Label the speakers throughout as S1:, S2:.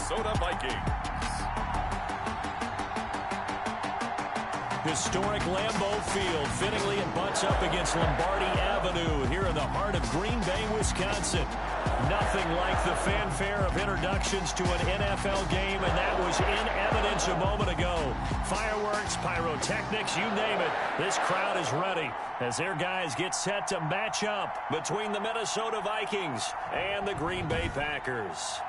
S1: Minnesota Vikings.
S2: Historic Lambeau Field. Fittingly, it butts up against Lombardi Avenue here in the heart of Green Bay, Wisconsin. Nothing like the fanfare of introductions to an NFL game, and that was in evidence a moment ago. Fireworks, pyrotechnics, you name it. This crowd is ready as their guys get set to match up between the Minnesota Vikings and the Green Bay Packers.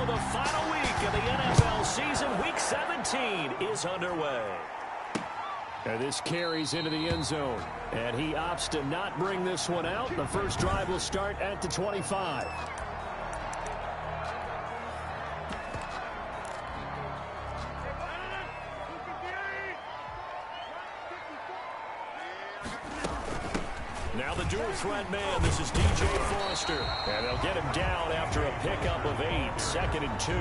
S2: The final week of the NFL season, Week 17, is underway. And this carries into the end zone. And he opts to not bring this one out. The first drive will start at the 25. Now the dual threat man, this is DJ Foster. And they'll get him down after a pickup of 8, 2nd and 2.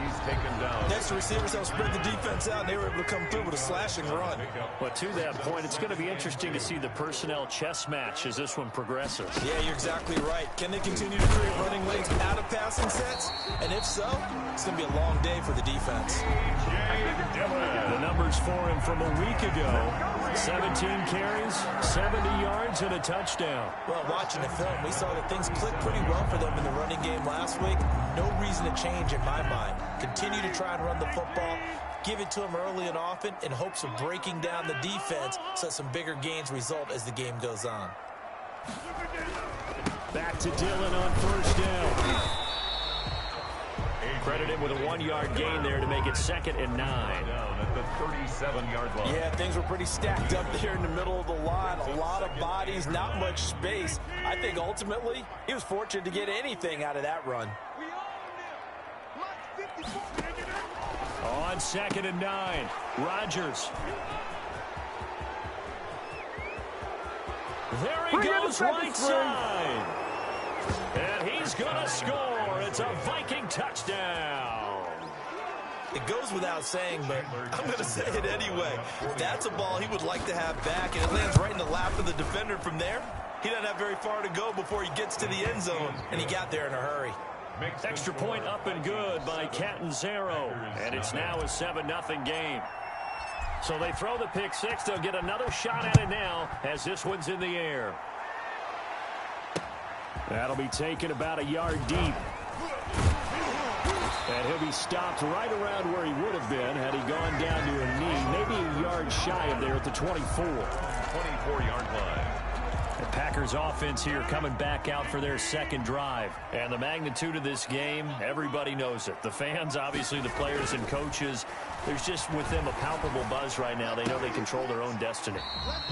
S1: He's taken down.
S3: Next receivers help spread the defense out, and they were able to come through with a slashing run.
S2: But to that point, it's going to be interesting to see the personnel chess match as this one progresses.
S3: Yeah, you're exactly right. Can they continue to create running lanes out of passing sets? And if so, it's going to be a long day for the defense.
S2: The numbers for him from a week ago. 17 carries, 70 yards, and a touchdown.
S3: Well, watching the film, we saw that things clicked pretty well for them in the running game last week. No reason to change in my mind. Continue to try and run the football, give it to them early and often in hopes of breaking down the defense so some bigger gains result as the game goes on.
S2: Back to Dillon on first down. Credited with a 1-yard gain there to make it 2nd and 9.
S1: Down at the 37-yard line.
S3: Yeah, things were pretty stacked up there in the middle of the line. A lot of bodies, not much space. I think ultimately he was fortunate to get anything out of that run.
S2: On 2nd and 9, Rodgers. There he goes right side. And he's going to score. It's a Viking touchdown.
S3: It goes without saying, but I'm going to say it anyway. That's a ball he would like to have back, and it lands right in the lap of the defender from there. He doesn't have very far to go before he gets to the end zone, and he got there in a hurry.
S2: Extra point up and good by Catanzaro, and it's now a 7-0 game. So they throw the pick six. They'll get another shot at it now as this one's in the air. That'll be taken about a yard deep. And he'll be stopped right around where he would have been had he gone down to a knee, maybe a yard shy of there at the 24.
S1: 24-yard line.
S2: The Packers offense here coming back out for their second drive. And the magnitude of this game, everybody knows it. The fans, obviously the players and coaches, there's just with them a palpable buzz right now. They know they control their own destiny.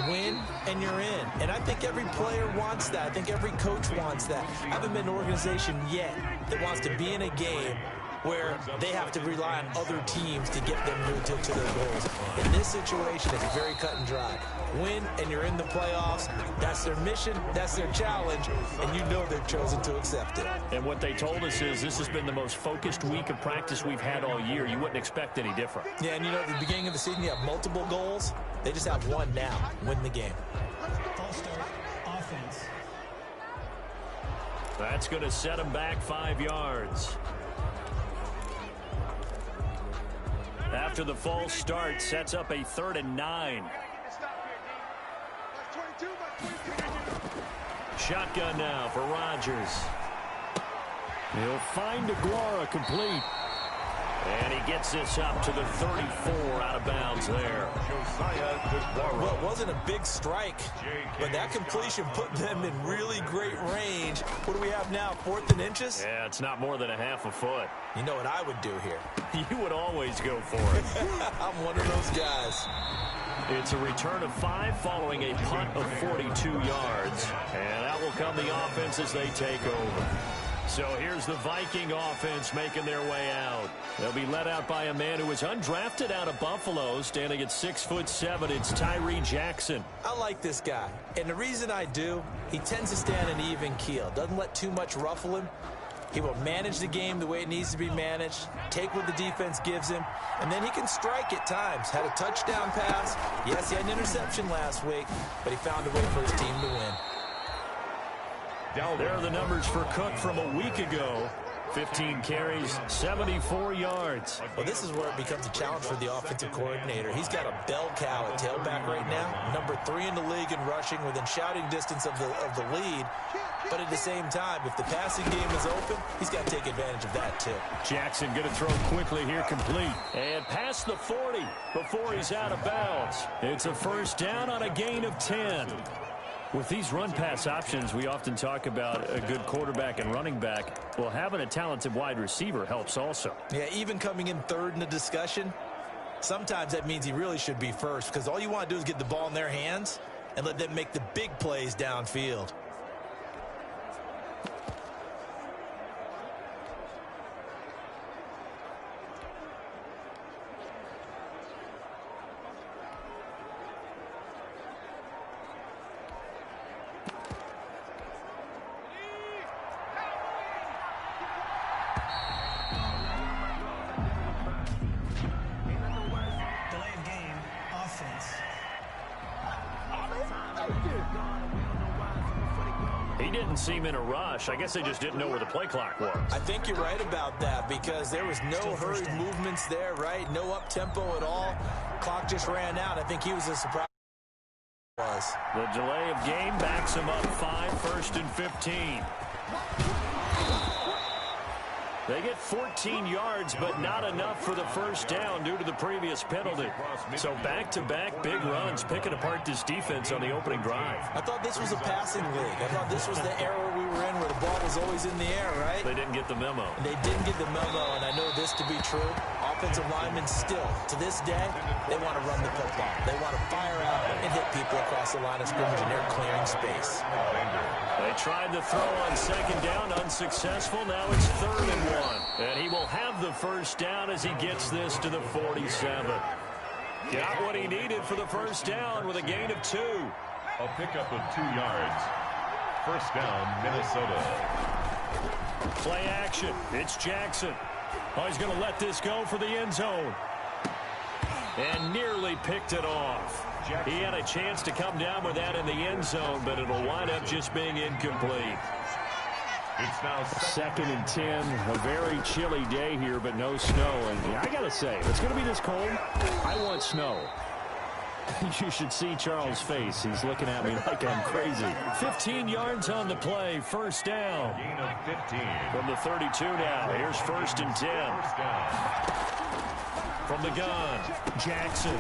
S3: Win and you're in. And I think every player wants that. I think every coach wants that. I haven't been an organization yet that wants to be in a game where they have to rely on other teams to get them to their goals. In this situation, it's very cut and dry. Win, and you're in the playoffs. That's their mission. That's their challenge. And you know they've chosen to accept it.
S2: And what they told us is this has been the most focused week of practice we've had all year. You wouldn't expect any different.
S3: Yeah, and you know, at the beginning of the season, you have multiple goals. They just have one now. Win the game.
S4: False start, offense.
S2: That's going to set them back 5 yards. After the false start, sets up a 3rd and 9. Shotgun now for Rodgers. He'll find Aguara complete. And he gets this up to the 34 out of bounds there.
S3: Well, it wasn't a big strike, but that completion put them in really great range. What do we have now, 4th and inches?
S2: Yeah, it's not more than a half a foot.
S3: You know what I would do here?
S2: You would always go for it.
S3: I'm one of those guys.
S2: It's a return of 5 following a punt of 42 yards. And that will come the offense as they take over. So here's the Viking offense making their way out. They'll be led out by a man who was undrafted out of Buffalo, standing at 6'7". It's Tyree Jackson.
S3: I like this guy, and the reason I do, he tends to stand an even keel. Doesn't let too much ruffle him. He will manage the game the way it needs to be managed, take what the defense gives him, and then he can strike at times. Had a touchdown pass. Yes, he had an interception last week, but he found a way for his team to win.
S2: There are the numbers for Cook from a week ago. 15 carries, 74 yards.
S3: Well, this is where it becomes a challenge for the offensive coordinator. He's got a bell cow at tailback right now, number 3 in the league in rushing, within shouting distance of the lead. But at the same time, if the passing game is open, he's got to take advantage of that too.
S2: Jackson going to throw quickly here, complete. And past the 40 before he's out of bounds. It's a first down on a gain of 10. With these run-pass options, we often talk about a good quarterback and running back. Well, having a talented wide receiver helps also.
S3: Yeah, even coming in third in the discussion, sometimes that means he really should be first, because all you want to do is get the ball in their hands and let them make the big plays downfield.
S2: Seem in a rush. I guess they just didn't know where the play clock was.
S3: I think you're right about that, because there was no hurried movements there, right? No up-tempo at all. Clock just ran out. I think he was a surprise.
S2: The delay of game backs him up 5, first and 15. They get 14 yards, but not enough for the first down due to the previous penalty. So back-to-back big runs, picking apart this defense on the opening drive.
S3: I thought this was a passing league. I thought this was the era we were in where the ball was always in the air, right?
S2: They didn't get the memo.
S3: They didn't get the memo, and I know this to be true. Offensive linemen still, to this day, they want to run the football. They want to fire out and hit people across the line of scrimmage, and they're clearing space.
S2: They tried to throw on second down, unsuccessful. Now it's 3rd and 1. And he will have the first down as he gets this to the 47. Got what he needed for the first down with a gain of 2.
S1: A pickup of 2 yards. First down, Minnesota.
S2: Play action. It's Jackson. Oh, he's going to let this go for the end zone. And nearly picked it off. He had a chance to come down with that in the end zone, but it'll wind up just being incomplete.
S1: It's now
S2: 2nd and 10. A very chilly day here, but no snow. And I got to say, if it's going to be this cold, I want snow. You should see Charles' face. He's looking at me like I'm crazy. 15 yards on the play. First down.
S1: gain of 15.
S2: From the 32 now. Here's 1st and 10.
S1: First down.
S2: From the gun, Jackson.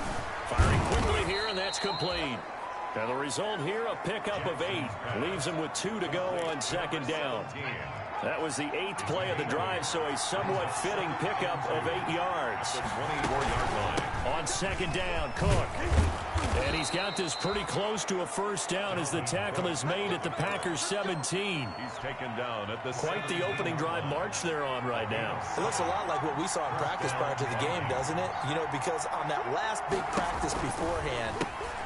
S2: Firing quickly here, and that's complete. Now the result here, a pickup of 8. Leaves him with 2 to go on second down. That was the 8th play of the drive, so a somewhat fitting pickup of 8 yards.
S1: The 24-yard line.
S2: On second down, Cook. And he's got this pretty close to a first down as the tackle is made at the Packers 17.
S1: He's taken down at the
S2: Quite the opening drive march they're on right now.
S3: It looks a lot like what we saw in practice prior to the game, doesn't it? You know, because on that last big practice beforehand,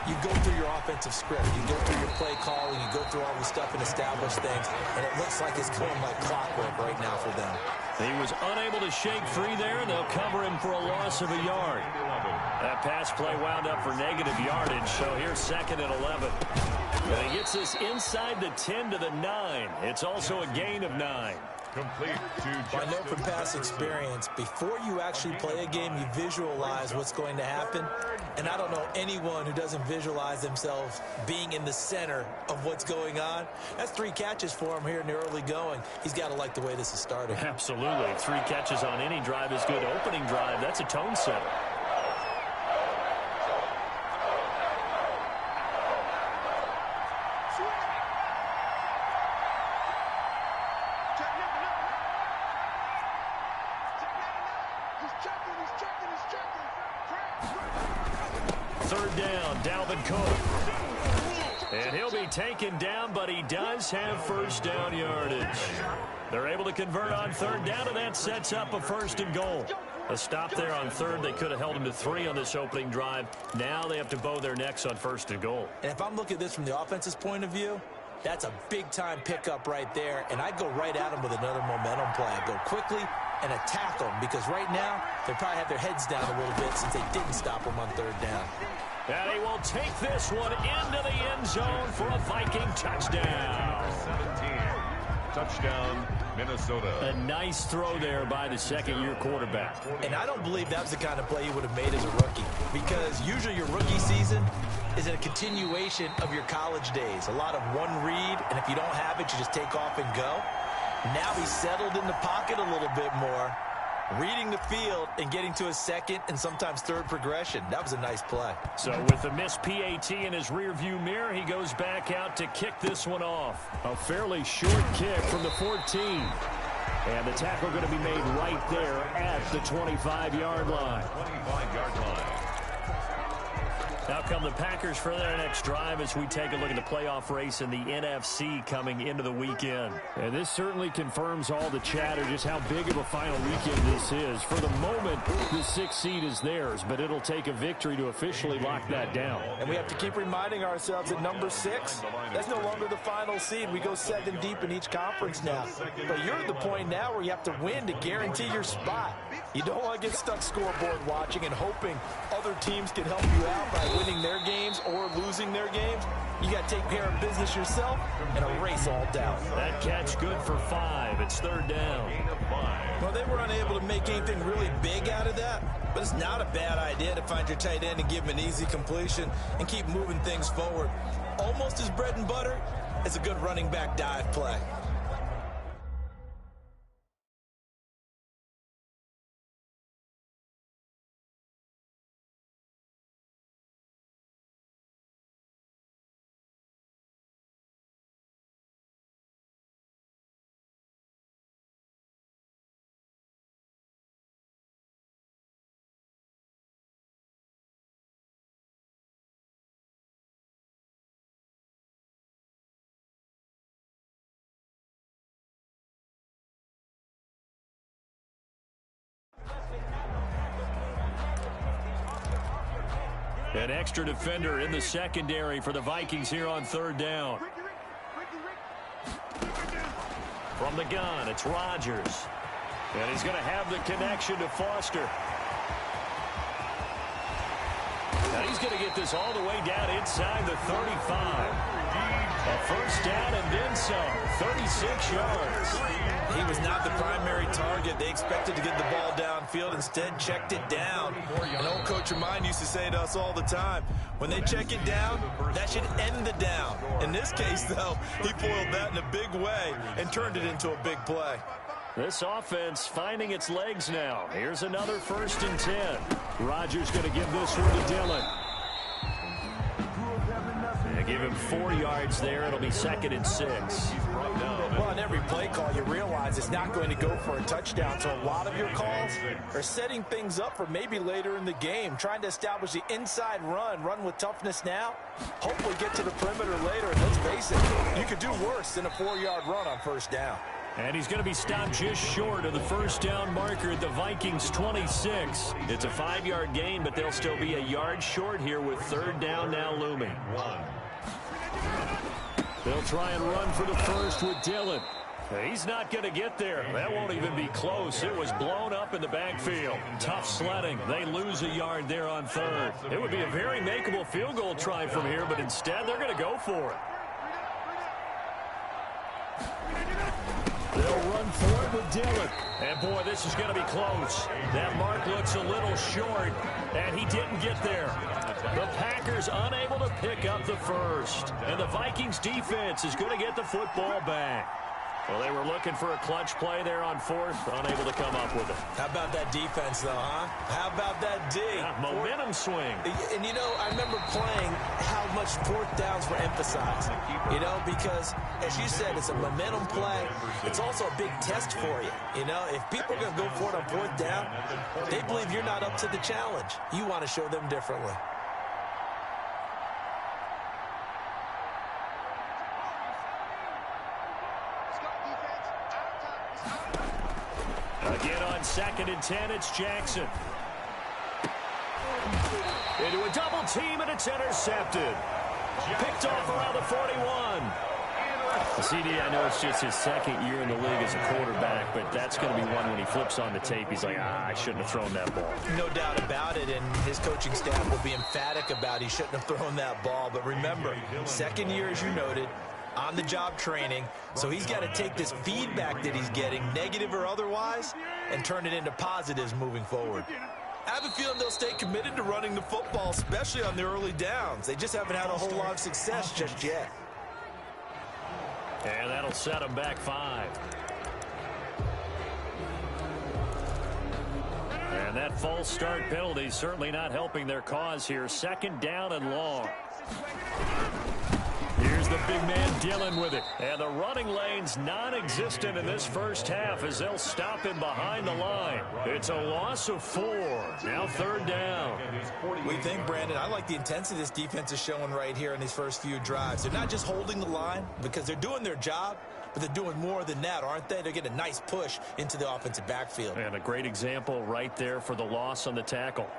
S3: you go through your offensive script. You go through your play calling. You go through all the stuff and establish things. And it looks like it's going like clockwork right now for them.
S2: He was unable to shake free there, and they'll cover him for a loss of a yard. That pass play wound up for negative yardage, so here's 2nd and 11. And he gets this inside the 10 to the 9. It's also a gain of 9.
S1: Complete to
S3: I know from past experience, before you actually play a game, you visualize what's going to happen. And I don't know anyone who doesn't visualize themselves being in the center of what's going on. That's 3 catches for him here in the early going. He's got to like the way this is starting.
S2: Absolutely. 3 catches on any drive is good. Opening drive, that's a tone setter. Taken down, but he does have first down yardage. They're able to convert on 3rd down, and that sets up a 1st and goal. A stop there on 3rd. They could have held him to 3 on this opening drive. Now they have to bow their necks on 1st and goal.
S3: And if I'm looking at this from the offense's point of view, That's a big-time pickup right there, and I'd go right at him with another momentum play. I'd go quickly and attack them because right now they probably have their heads down a little bit since they didn't stop them on third down.
S2: And he will take this one into the end zone for a Viking touchdown.
S1: 17. Touchdown, Minnesota.
S2: A nice throw there by the second-year quarterback.
S3: And I don't believe that was the kind of play he would have made as a rookie, because usually your rookie season is a continuation of your college days. A lot of one read, and if you don't have it, you just take off and go. Now he's settled in the pocket a little bit more, reading the field and getting to his second and sometimes third progression. That was a nice play.
S2: So with the missed PAT in his rearview mirror, he goes back out to kick this one off. A fairly short kick from the 14. And the tackle going to be made right there at the 25-yard line.
S1: 25-yard line.
S2: Now come the Packers for their next drive as we take a look at the playoff race in the NFC coming into the weekend. And this certainly confirms all the chatter, just how big of a final weekend this is. For the moment, the 6th seed is theirs, but it'll take a victory to officially lock that down.
S3: And we have to keep reminding ourselves that number 6, that's no longer the final seed. We go 7 deep in each conference now. But you're at the point now where you have to win to guarantee your spot. You don't want to get stuck scoreboard watching and hoping other teams can help you out by winning their games or losing their games. You got to take care of business yourself and erase all doubt.
S2: That catch good for 5. It's third down.
S3: Well, they were unable to make anything really big out of that, but it's not a bad idea to find your tight end and give him an easy completion and keep moving things forward. Almost as bread and butter as a good running back dive play.
S2: An extra defender in the secondary for the Vikings here on third down. From the gun, it's Rodgers. And he's going to have the connection to Foster. Now he's going to get this all the way down inside the 35. A first down and then some. 36 yards.
S3: He was not the primary target. They expected to get the ball downfield. Instead, checked it down. An old coach of mine used to say to us all the time, when they check it down, that should end the down. In this case, though, he foiled that in a big way and turned it into a big play.
S2: This offense finding its legs now. Here's another 1st and 10. Rodgers going to give this one to Dillon. Give him 4 yards there. It'll be 2nd and 6.
S3: Well, on every play call, you realize it's not going to go for a touchdown. So a lot of your calls are setting things up for maybe later in the game, trying to establish the inside run with toughness now, hopefully get to the perimeter later. And let's face it, you could do worse than a 4-yard run on first down.
S2: And he's going to be stopped just short of the first down marker at the Vikings 26. It's a 5-yard gain, but they'll still be a yard short here with third down now looming. They'll try and run for the first with Dillon. He's not going to get there. That won't even be close. It was blown up in the backfield. Tough sledding. They lose a yard there on third. It would be a very makeable field goal try from here, but instead they're going to go for it. They'll run for it with Dillon. And, boy, this is going to be close. That mark looks a little short, and he didn't get there. The Packers unable to pick up the first. And the Vikings defense is going to get the football back. Well, they were looking for a clutch play there on 4th, unable to come up with it.
S3: How about that defense, though, huh? How about that D?
S2: Yeah, momentum swing.
S3: And, you know, I remember playing how much 4th downs were emphasized, you know, because, as you said, it's a momentum play. It's also a big test for you. You know, if people are going to go for it on 4th down, they believe you're not up to the challenge. You want to show them differently.
S2: Again on 2nd and 10, it's Jackson. Into a double team, and it's intercepted. Picked off around the 41. CD, I know it's just his second year in the league as a quarterback, but that's going to be one when he flips on the tape. He's like, I shouldn't have thrown that ball.
S3: No doubt about it, and his coaching staff will be emphatic about he shouldn't have thrown that ball. But remember, second year, as you noted, on-the-job training, so he's got to take this feedback that he's getting, negative or otherwise, and turn it into positives moving forward. I have a feeling they'll stay committed to running the football, especially on the early downs. They just haven't had a whole lot of success just yet.
S2: And that'll set them back 5. And that false start penalty certainly not helping their cause here. Second down and long. Here's the big man Dillon with it. And the running lane's non-existent in this first half as they'll stop him behind the line. It's a loss of 4. Now third down.
S3: We think, Brandon, I like the intensity this defense is showing right here in these first few drives. They're not just holding the line because they're doing their job, but they're doing more than that, aren't they? They're getting a nice push into the offensive backfield.
S2: And a great example right there for the loss on the tackle.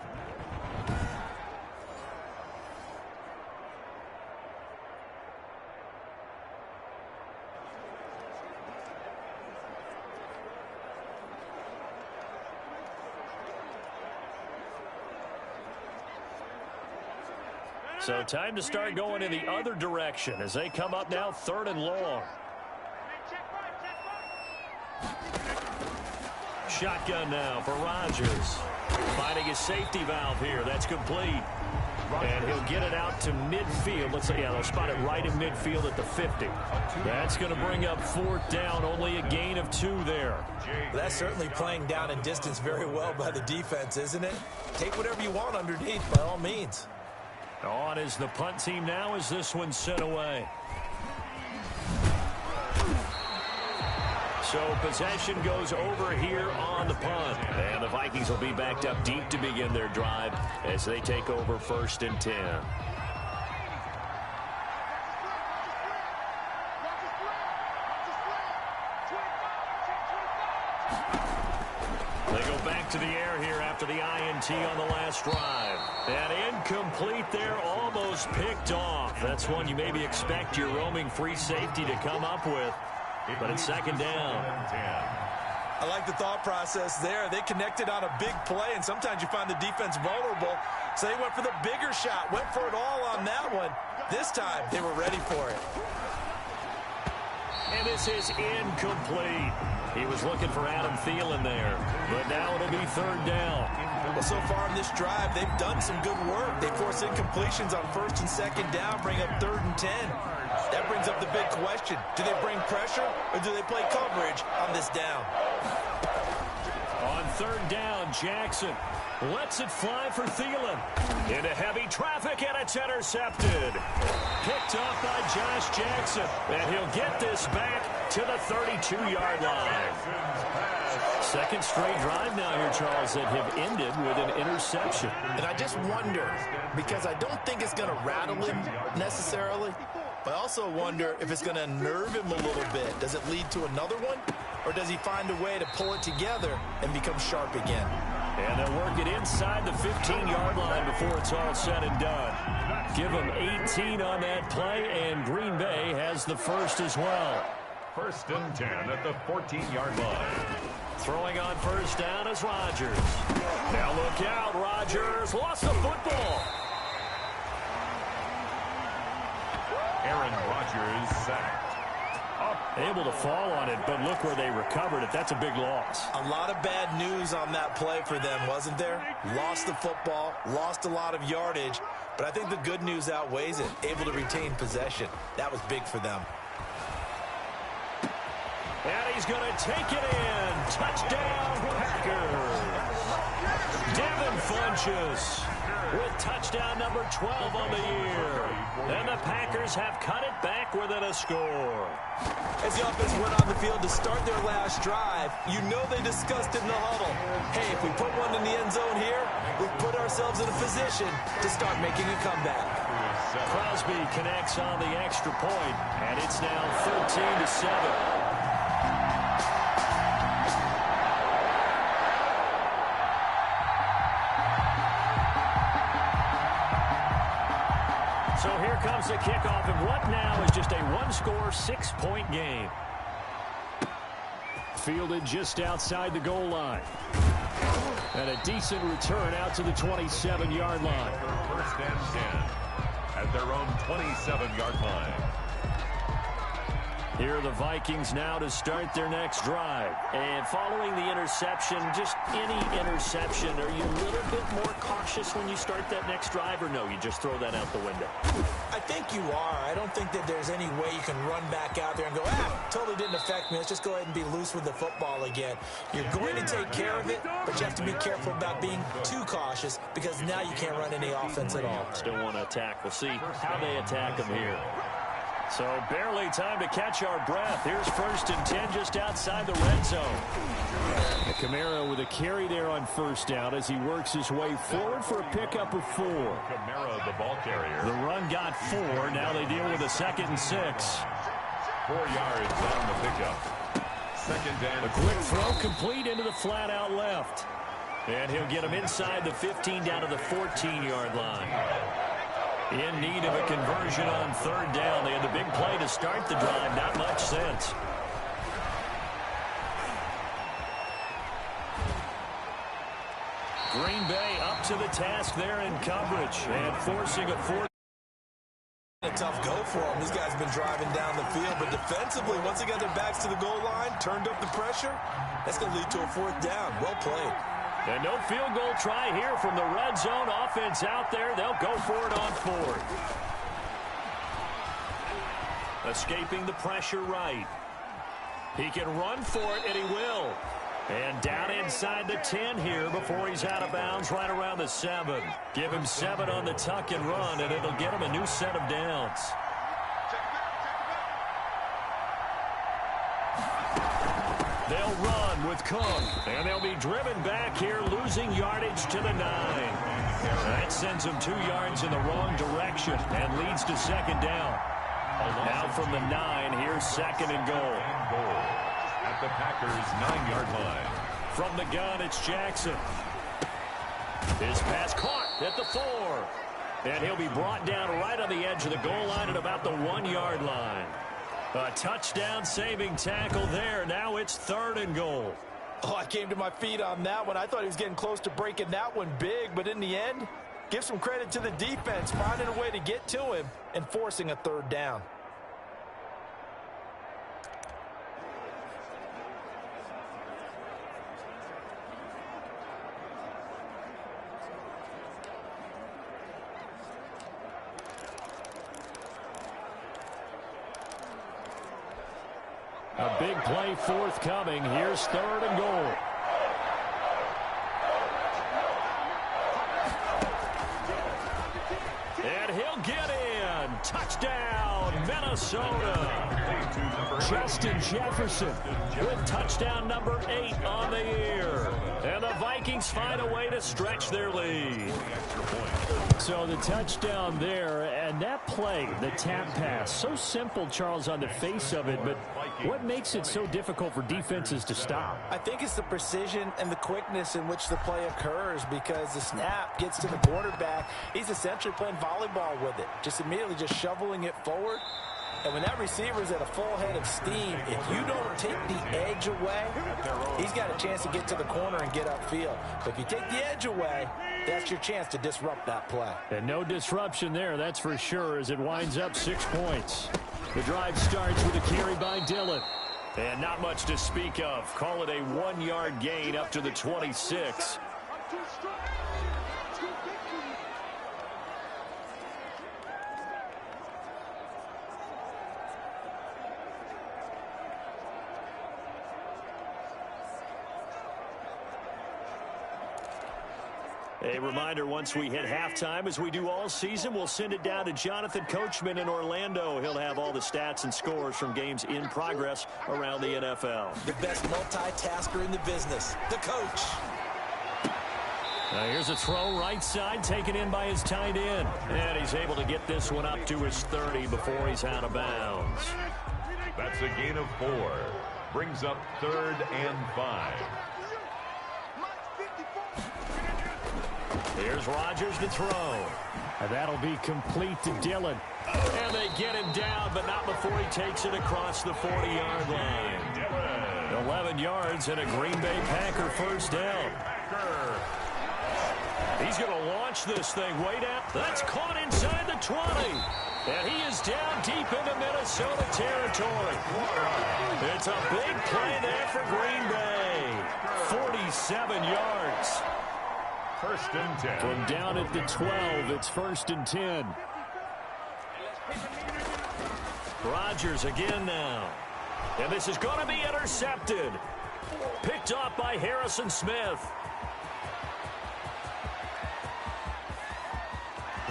S2: So time to start going in the other direction as they come up now third and long. Shotgun now for Rodgers. Finding his safety valve here. That's complete. And he'll get it out to midfield. Let's say, yeah, they'll spot it right in midfield at the 50. That's going to bring up fourth down. Only a gain of 2 there.
S3: That's certainly playing down and distance very well by the defense, isn't it? Take whatever you want underneath, by all means.
S2: On is the punt team now as this one's sent away. So possession goes over here on the punt. And the Vikings will be backed up deep to begin their drive as they take over first and 10. They go back to the air here after the INT on the last drive. And incomplete there, almost picked off. That's one you maybe expect your roaming free safety to come up with. But it's second down.
S3: I like the thought process there. They connected on a big play, and sometimes you find the defense vulnerable. So they went for the bigger shot, went for it all on that one. This time, they were ready for it.
S2: And this is incomplete. He was looking for Adam Thielen there. But now it'll be third down.
S3: Well, so far in this drive, they've done some good work. They force incompletions on first and second down, bring up third and 10. That brings up the big question. Do they bring pressure or do they play coverage on this down?
S2: On third down, Jackson lets it fly for Thielen. Into heavy traffic, and it's intercepted. Picked off by Josh Jackson. And he'll get this back to the 32-yard line. Second straight drive now here, Charles, that have ended with an interception.
S3: And I just wonder, because I don't think it's going to rattle him necessarily, but I also wonder if it's going to nerve him a little bit. Does it lead to another one? Or does he find a way to pull it together and become sharp again?
S2: And they'll work it inside the 15-yard line before it's all said and done. Give them 18 on that play, and Green Bay has the first as well.
S1: First and 10 at the 14-yard line.
S2: Throwing on first down is Rodgers. Now look out, Rodgers lost the football.
S1: Aaron Rodgers sacked.
S2: Able to fall on it, but look where they recovered it. That's a big loss.
S3: A lot of bad news on that play for them, wasn't there? Lost the football, lost a lot of yardage, but I think the good news outweighs it. Able to retain possession. That was big for them.
S2: And he's going to take it in. Touchdown, Packers. Devin Funchess with touchdown number 12 on the year. And the Packers have cut it back within a score.
S3: As the offense went on the field to start their last drive, you know they discussed in the huddle, hey, if we put one in the end zone here, we put ourselves in a position to start making a comeback.
S2: Crosby connects on the extra point, and it's now 13-7. So here comes the kickoff, and what now is just a one-score, 6-point game. Fielded just outside the goal line. And a decent return out to the 27-yard line.
S1: First and 10 at their own 27-yard line.
S2: Here are the Vikings now to start their next drive. And following the interception, just any interception, are you a little bit more cautious when you start that next drive, or no, you just throw that out the window?
S3: I think you are. I don't think that there's any way you can run back out there and go, totally didn't affect me. Let's just go ahead and be loose with the football again. You're going to take care of it, but you have to be careful about being too cautious because now you can't run any offense at all.
S2: Still want to attack. We'll see how they attack them here. So barely time to catch our breath. Here's first and 10 just outside the red zone. Camaro with a carry there on first down as he works his way forward for a pickup of 4.
S1: Camaro, the ball carrier.
S2: The run got 4. Now they deal with a 2nd and 6.
S1: 4 yards on the pickup. Second down.
S2: A quick throw complete into the flat out left. And he'll get him inside the 15 down to the 14-yard line. In need of a conversion on third down. They had the big play to start the drive. Not much sense. Green Bay up to the task there in coverage and forcing a fourth.
S3: A tough go for them. These guys have been driving down the field, but defensively, once they got their backs to the goal line, turned up the pressure, that's going to lead to a fourth down. Well played.
S2: And no field goal try here from the red zone offense out there. They'll go for it on 4th. Escaping the pressure right. He can run for it, and he will. And down inside the 10 here before he's out of bounds right around the 7. Give him 7 on the tuck and run, and it'll get him a new set of downs. They'll run with Cook, and they'll be driven back here, losing yardage to the 9. That sends them 2 yards in the wrong direction and leads to second down. Now from the 9, here's second and goal.
S1: At the Packers' 9-yard line.
S2: From the gun, it's Jackson. His pass caught at the 4. And he'll be brought down right on the edge of the goal line at about the 1-yard line. A touchdown-saving tackle there. Now it's third and goal.
S3: Oh, I came to my feet on that one. I thought he was getting close to breaking that one big, but in the end, give some credit to the defense, finding a way to get to him and forcing a third down.
S2: A big play forthcoming. Here's third and goal. And he'll get in. Touchdown, Minnesota. Justin Jefferson with touchdown number 8 on the year. And the Vikings find a way to stretch their lead. So the touchdown there, and that play, the tap pass, so simple, Charles, on the face of it, but what makes it so difficult for defenses to stop?
S3: I think it's the precision and the quickness in which the play occurs, because the snap gets to the quarterback. He's essentially playing volleyball with it, just immediately just shoveling it forward. And when that receiver's at a full head of steam, if you don't take the edge away, he's got a chance to get to the corner and get upfield. But if you take the edge away, that's your chance to disrupt that play.
S2: And no disruption there, that's for sure, as it winds up 6 points. The drive starts with a carry by Dillon. And not much to speak of. Call it a 1-yard gain up to the 26. A reminder, once we hit halftime, as we do all season, we'll send it down to Jonathan Coachman in Orlando. He'll have all the stats and scores from games in progress around the NFL.
S3: The best multitasker in the business, the coach.
S2: Now here's a throw right side, taken in by his tight end. And he's able to get this one up to his 30 before he's out of bounds.
S1: That's a gain of 4. Brings up 3rd and 5.
S2: Here's Rodgers to throw. And that'll be complete to Dillon. And they get him down, but not before he takes it across the 40-yard line. 11 yards and a Green Bay Packer first down. He's going to launch this thing way down. That's caught inside the 20. And he is down deep into Minnesota territory. It's a big play there for Green Bay. 47 yards.
S1: First and 10.
S2: From down at the 12, it's first and 10. Rodgers again now. And this is going to be intercepted. Picked off by Harrison Smith.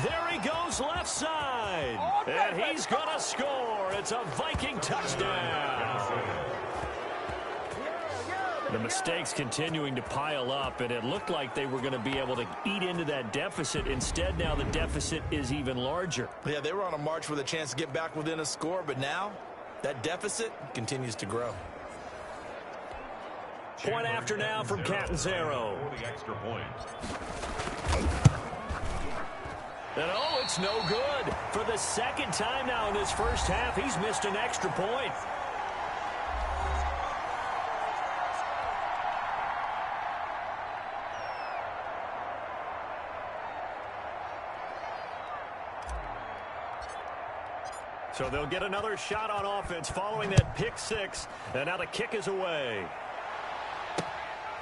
S2: There he goes left side. And he's going to score. It's a Viking touchdown. The mistakes continuing to pile up, and it looked like they were going to be able to eat into that deficit. Instead, now the deficit is even larger.
S3: Yeah, they were on a march with a chance to get back within a score, but now that deficit continues to grow.
S2: Point after now from Catanzaro.
S1: For the extra point.
S2: And oh, it's no good. For the second time now in this first half, he's missed an extra point. So they'll get another shot on offense following that pick six. And now the kick is away.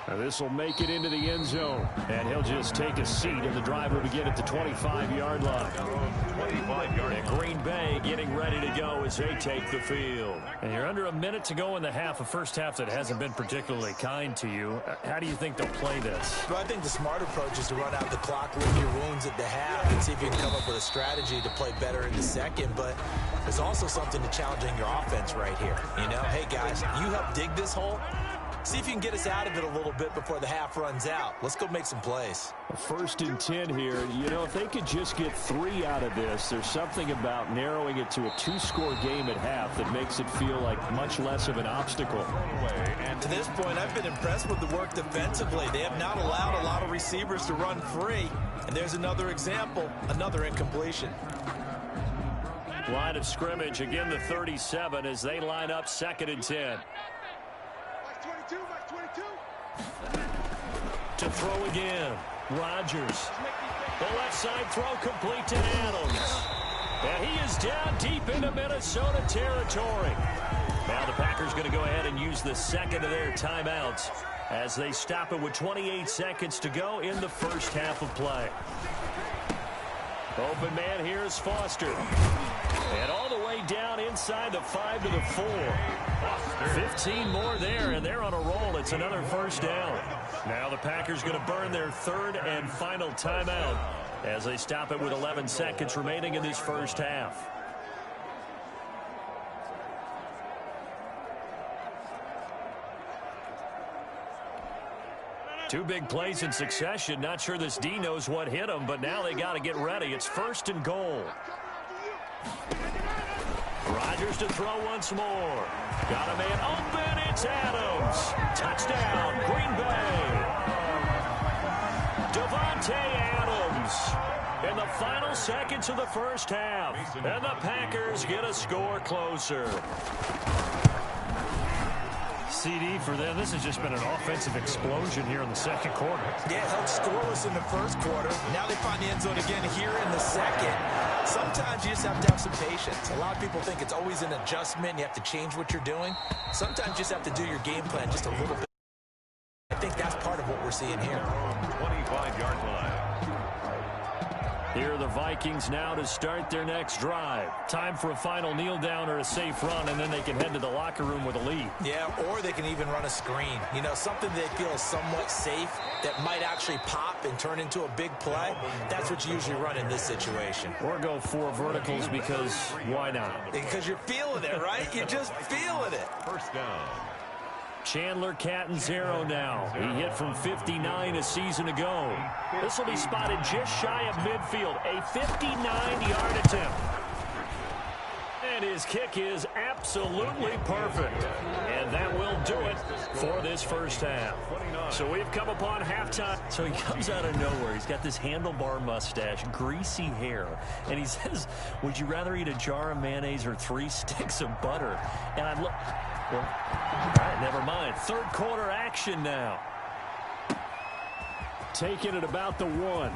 S2: Now this will make it into the end zone. And he'll just take a seat, and the drive will begin at the 25-yard line.
S1: 25-yard
S2: And Green Bay getting ready to go as they take the field. And you're under a minute to go in the half, a first half that hasn't been particularly kind to you. How do you think they'll play this?
S3: Well, I think the smart approach is to run out the clock, lick your wounds at the half, and see if you can come up with a strategy to play better in the second. But there's also something to challenging your offense right here. You know, hey, guys, you help dig this hole. See if you can get us out of it a little bit before the half runs out. Let's go make some plays.
S2: First and 10 here. You know, if they could just get 3 out of this, there's something about narrowing it to a 2-score game at half that makes it feel like much less of an obstacle.
S3: And to this point, I've been impressed with the work defensively. They have not allowed a lot of receivers to run free. And there's another example, another incompletion.
S2: Line of scrimmage, again the 37 as they line up second and 10. To throw again, Rodgers. The left side throw complete to Adams. And he is down deep into Minnesota territory. Now the Packers going to go ahead and use the second of their timeouts as they stop it with 28 seconds to go in the first half of play. Open man here is Foster. And all the way down inside the 5 to the 4. 15 more there, and they're on a roll. It's another first down. Now the Packers going to burn their third and final timeout as they stop it with 11 seconds remaining in this first half. Two big plays in succession. Not sure this D knows what hit him, but now they got to get ready. It's first and goal. Rodgers to throw once more. Got a man open. It's Adams. Touchdown, Green Bay. Devontae Adams in the final seconds of the first half. And the Packers get a score closer. CD for them. This has just been an offensive explosion here in the second quarter.
S3: Yeah, held scoreless in the first quarter. Now they find the end zone again here in the second. Sometimes you just have to have some patience. A lot of people think it's always an adjustment. You have to change what you're doing. Sometimes you just have to do your game plan just a little bit. I think that's part of what we're seeing here.
S1: 25-yard line.
S2: Here are the Vikings now to start their next drive. Time for a final kneel down or a safe run, and then they can head to the locker room with a lead.
S3: Yeah, or they can even run a screen. You know, something they feel is somewhat safe that might actually pop and turn into a big play. That's what you usually run in this situation.
S2: Or go 4 verticals because why not?
S3: Because you're feeling it, right? You're just feeling it.
S1: First down.
S2: Chandler Catanzaro now. He hit from 59 a season ago. This will be spotted just shy of midfield. A 59-yard attempt. And And his kick is absolutely perfect. And that will do it for this first half. So we've come upon halftime. So he comes out of nowhere. He's got this handlebar mustache, greasy hair. And he says, would you rather eat a jar of mayonnaise or 3 sticks of butter? And I look, well, all right, never mind. Third quarter action now. Taking it about the 1.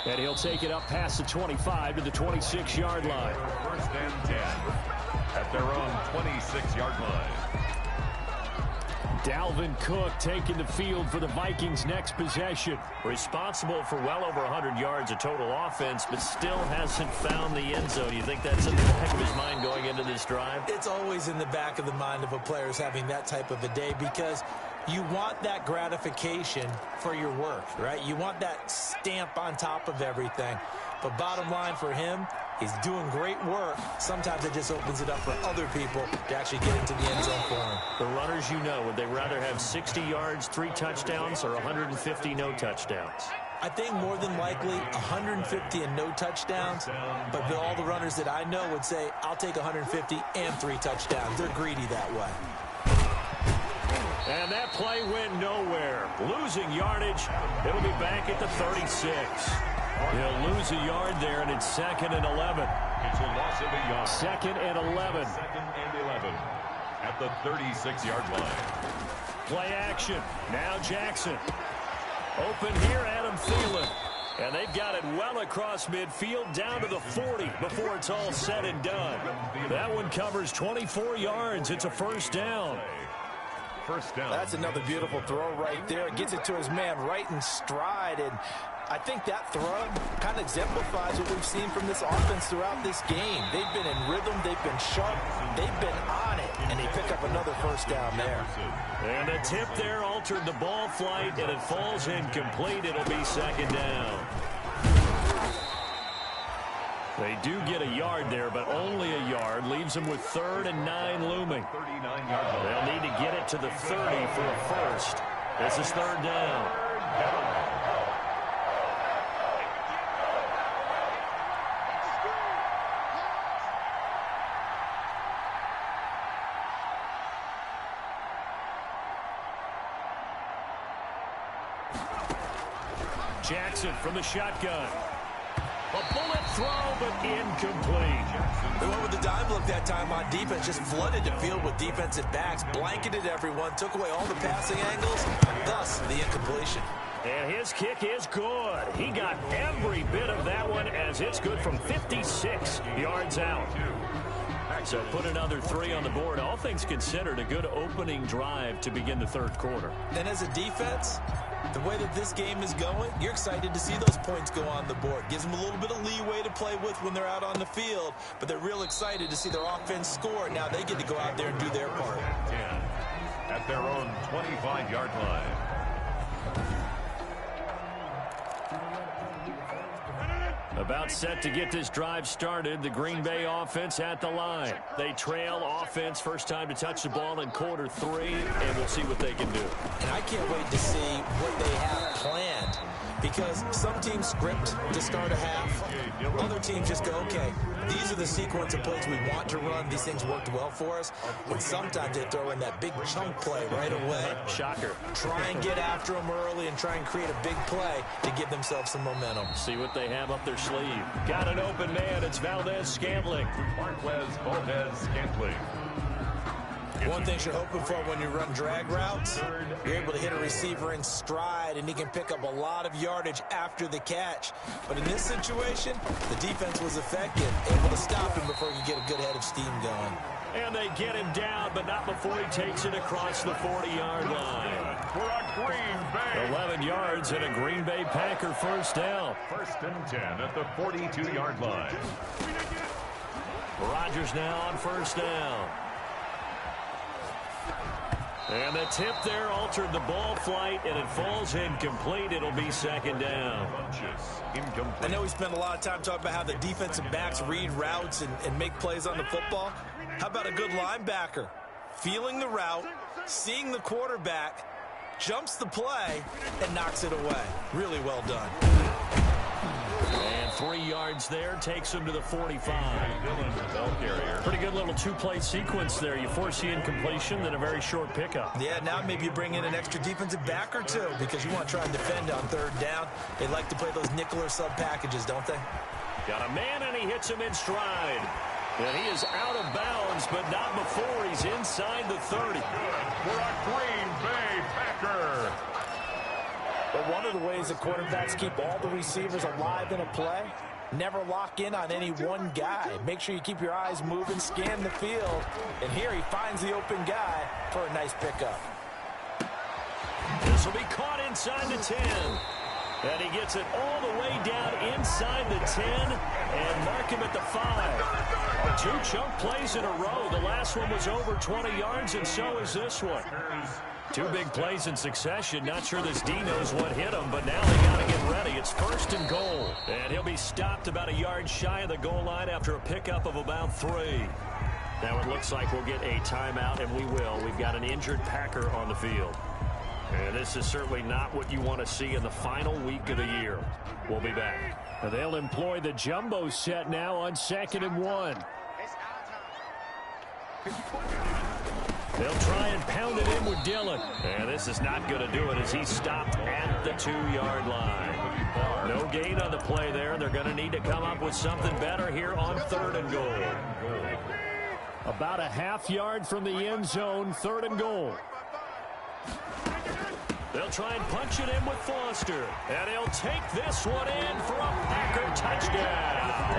S2: And he'll take it up past the 25 to the 26-yard line.
S1: First and 10 at their own 26-yard line.
S2: Dalvin Cook taking the field for the Vikings' next possession. Responsible for well over 100 yards of total offense, but still hasn't found the end zone. You think that's in the back of his mind going into this drive?
S3: It's always in the back of the mind of a player who's having that type of a day, because you want that gratification for your work, right? You want that stamp on top of everything. But bottom line for him, he's doing great work. Sometimes it just opens it up for other people to actually get into the end zone for him.
S2: The runners, you know, would they rather have 60 yards, 3 touchdowns, or 150 no touchdowns?
S3: I think more than likely 150 and no touchdowns, but all the runners that I know would say, I'll take 150 and 3 touchdowns. They're greedy that way.
S2: And that play went nowhere. Losing yardage. It'll be back at the 36. He'll lose a yard there, and it's 2nd and 11.
S1: It's a loss of a yard.
S2: 2nd and 11.
S1: 2nd and 11 at the 36-yard line.
S2: Play action. Now Jackson. Open here, Adam Thielen. And they've got it well across midfield down to the 40 before it's all said and done. That one covers 24 yards. It's a first down.
S1: First down.
S3: That's another beautiful throw right there. Gets it to his man right in stride, and I think that throw kind of exemplifies what we've seen from this offense throughout this game. They've been in rhythm, they've been sharp, they've been on it, and they pick up another first down there.
S2: And a tip there altered the ball flight, and it falls incomplete. It'll be 2nd down. They do get a yard there, but only a yard. Leaves them with 3rd and 9 looming. They'll need to get it to the 30 for a first. This is 3rd down. Jackson from the shotgun. A bullet throw, but incomplete.
S3: They went with the dime look that time on defense, just flooded the field with defensive backs, blanketed everyone, took away all the passing angles, thus the incompletion.
S2: And his kick is good. He got every bit of that one, as it's good from 56 yards out. So put another 3 on the board. All things considered, a good opening drive to begin the 3rd quarter.
S3: And as a defense, the way that this game is going, you're excited to see those points go on the board. Gives them a little bit of leeway to play with when they're out on the field, but they're real excited to see their offense score. Now they get to go out there and do their part.
S1: 10 at their own 25-yard line.
S2: About set to get this drive started. The Green Bay offense at the line. They trail offense. First time to touch the ball in quarter 3, and we'll see what they can do.
S3: And I can't wait to see what they have planned, because some teams script to start a half. Other teams just go, okay, these are the sequence of plays we want to run. These things worked well for us. And sometimes they throw in that big chunk play right away.
S2: Shocker.
S3: Try and get after them early and try and create a big play to give themselves some momentum.
S2: See what they have up their sleeve. Got an open man. It's Valdez-Scantling.
S1: Valdez-Scantling.
S3: One thing you're hoping for when you run drag routes, you're able to hit a receiver in stride, and he can pick up a lot of yardage after the catch. But in this situation, the defense was effective, able to stop him before you get a good head of steam going.
S2: And they get him down, but not before he takes it across the 40-yard line.
S1: For a Green Bay.
S2: 11 yards and a Green Bay Packer first down.
S1: 1st and 10 at the 42-yard line.
S2: Rodgers now on first down. And the tip there altered the ball flight, and it falls incomplete. It'll be 2nd down.
S3: I know we spent a lot of time talking about how the defensive backs read routes and make plays on the football. How about a good linebacker? Feeling the route, seeing the quarterback, jumps the play, and knocks it away. Really well done.
S2: And 3 yards there, takes him to the 45.
S1: Pretty
S2: good little two-play sequence there. You force the incompletion, then a very short pickup.
S3: Yeah, now maybe you bring in an extra defensive back or two because you want to try and defend on 3rd down. They like to play those nickel or sub packages, don't they?
S2: Got a man, and he hits him in stride. And he is out of bounds, but not before he's inside the 30.
S1: For a Green Bay Packer.
S3: But one of the ways that quarterbacks keep all the receivers alive in a play, never lock in on any one guy. Make sure you keep your eyes moving, scan the field. And here he finds the open guy for a nice pickup.
S2: This will be caught inside the 10. And he gets it all the way down inside the 10 and mark him at the 5. 2 chunk plays in a row. The last one was over 20 yards, and so is this one. 2 big plays in succession. Not sure this D knows what hit him, but now they got to get ready. It's 1st and goal. And he'll be stopped about a yard shy of the goal line after a pickup of about 3. Now it looks like we'll get a timeout, and we will. We've got an injured Packer on the field. And this is certainly not what you want to see in the final week of the year. We'll be back. They'll employ the jumbo set now on 2nd and 1. They'll try and pound it in with Dillon. And this is not going to do it as he's stopped at the 2-yard line. No gain on the play there. They're going to need to come up with something better here on 3rd and goal. About a half yard from the end zone, 3rd and goal. They'll try and punch it in with Foster. And he'll take this one in for a Packer touchdown.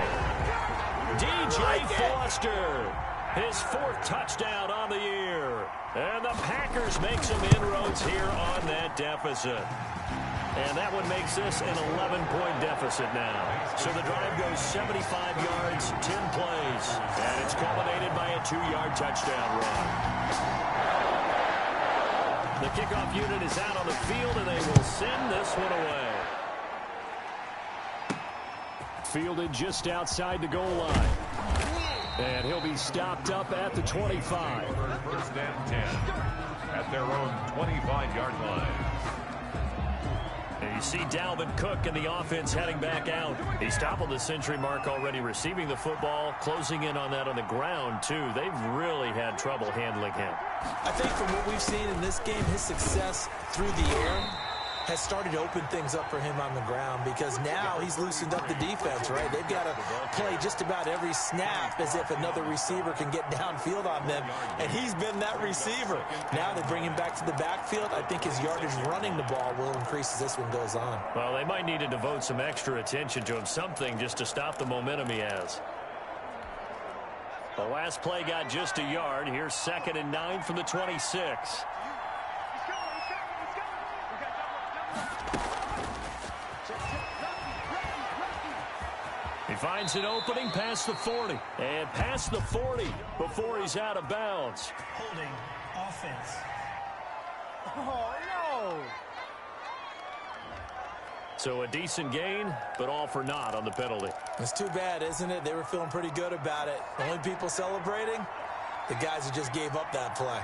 S2: DJ Foster, his 4th touchdown on the year. And the Packers make some inroads here on that deficit. And that one makes this an 11-point deficit now. So the drive goes 75 yards, 10 plays. And it's culminated by a 2-yard touchdown run. The kickoff unit is out on the field, and they will send this one away. Fielded just outside the goal line. And he'll be stopped up at the 25.
S1: 1st and 10 at their own 25-yard line.
S2: And you see Dalvin Cook and the offense heading back out. He's toppled the century mark already, receiving the football, closing in on that on the ground, too. They've really had trouble handling him.
S3: I think from what we've seen in this game, his success through the air has started to open things up for him on the ground because now he's loosened up the defense, right? They've got to play just about every snap as if another receiver can get downfield on them, and he's been that receiver. Now they bring him back to the backfield. I think his yardage running the ball will increase as this one goes on.
S2: Well, they might need to devote some extra attention to him, something just to stop the momentum he has. The last play got just a yard. Here's 2nd and 9 from the 26. He finds an opening past the 40. And past the 40 before he's out of bounds.
S4: Holding offense.
S3: Oh, no.
S2: So a decent gain, but all for naught on the penalty.
S3: It's too bad, isn't it? They were feeling pretty good about it. The only people celebrating, the guys who just gave up that play.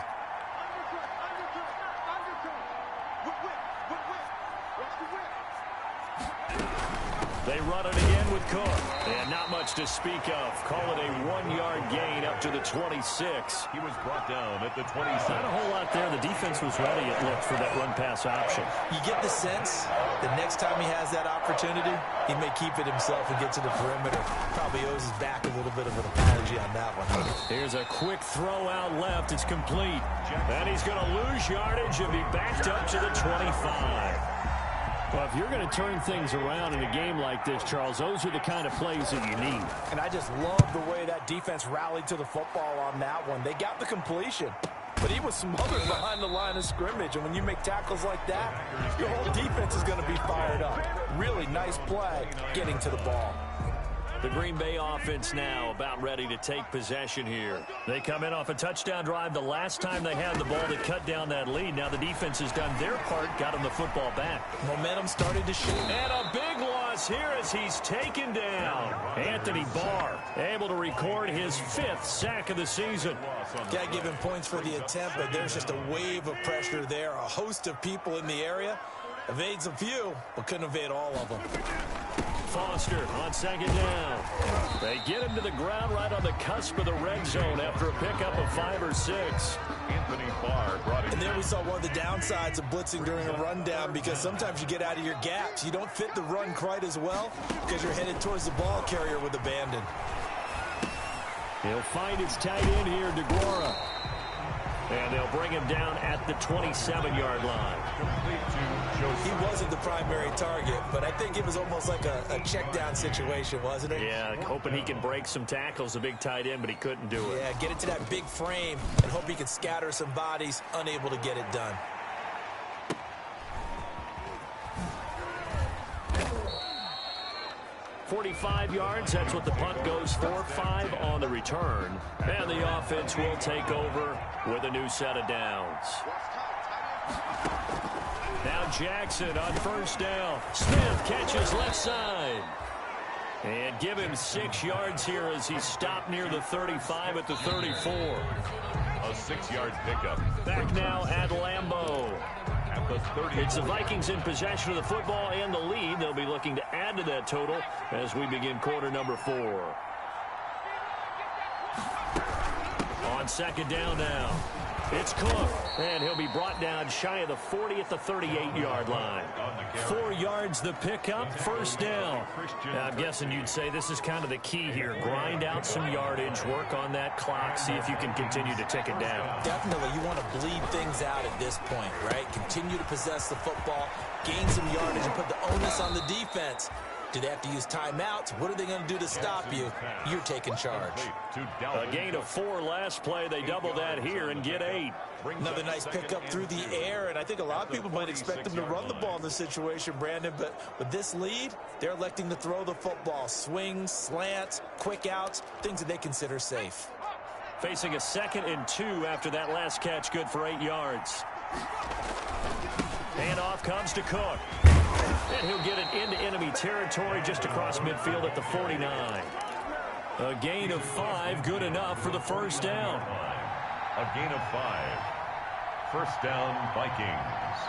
S2: They run it again with Cook. And not much to speak of. Call it a 1-yard gain up to the 26.
S1: He was brought down at the 27.
S2: Not a whole lot there. The defense was ready, it looked, for that run-pass option.
S3: You get the sense that next time he has that opportunity, he may keep it himself and get to the perimeter. Probably owes his back a little bit of an apology on that one.
S2: Here's a quick throw out left. It's complete. And he's going to lose yardage and be backed up to the 25. Well, if you're going to turn things around in a game like this, Charles, those are the kind of plays that you need.
S3: And I just love the way that defense rallied to the football on that one. They got the completion, but he was smothered behind the line of scrimmage. And when you make tackles like that, your whole defense is going to be fired up. Really nice play getting to the ball.
S2: The Green Bay offense now about ready to take possession here. They come in off a touchdown drive the last time they had the ball to cut down that lead. Now the defense has done their part, got them the football back.
S3: Momentum started to shift.
S2: And a big loss here as he's taken down. Anthony Barr able to record his 5th sack of the season.
S3: Got to give him points for the attempt, but there's just a wave of pressure there. A host of people in the area. Evades a few, but couldn't evade all of them.
S2: Foster on second down. They get him to the ground right on the cusp of the red zone after a pickup of 5 or 6.
S1: Anthony Barr brought it.
S3: And there we saw one of the downsides of blitzing during a rundown, because sometimes you get out of your gaps. You don't fit the run quite as well because you're headed towards the ball carrier with abandon.
S2: He'll find his tight end here, DeGuara. And they'll bring him down at the 27-yard line.
S3: He wasn't the primary target, but I think it was almost like a check down situation, wasn't it?
S2: Yeah, hoping he can break some tackles, a big tight end, but he couldn't do it.
S3: Yeah, get it to that big frame and hope he can scatter some bodies, unable to get it done.
S2: "45 yards, that's what the punt goes for. 5 on the return. And the offense will take over with a new set of downs. Now Jackson on first down. Smith catches left side. And give him 6 yards here as he stopped near the 35 at the 34.
S1: A 6-yard pickup.
S2: Back now at Lambeau.
S1: At the 30.
S2: It's the Vikings in possession of the football and the lead. They'll be looking to add to that total as we begin quarter number 4. On second down now. It's Cook, and he'll be brought down shy of the 40 at the 38-yard line. 4 yards the pickup, first down. Now, I'm guessing you'd say this is kind of the key here. Grind out some yardage, work on that clock, see if you can continue to tick it down.
S3: Definitely, you want to bleed things out at this point, right? Continue to possess the football, gain some yardage, and put the onus on the defense. Do they have to use timeouts? What are they going to do to stop you? You're taking charge.
S2: A gain of 4 last play. They double that here and get 8.
S3: Another nice pickup through the air, and I think a lot of people might expect them to run the ball in this situation, Brandon, but with this lead, they're electing to throw the football. Swings, slants, quick outs, things that they consider safe.
S2: Facing a 2nd and 2 after that last catch, good for 8 yards. Handoff comes to Cook. And he'll get it into enemy territory just across midfield at the 49. A gain of 5, good enough for the first down.
S1: A gain of 5. First down, Vikings.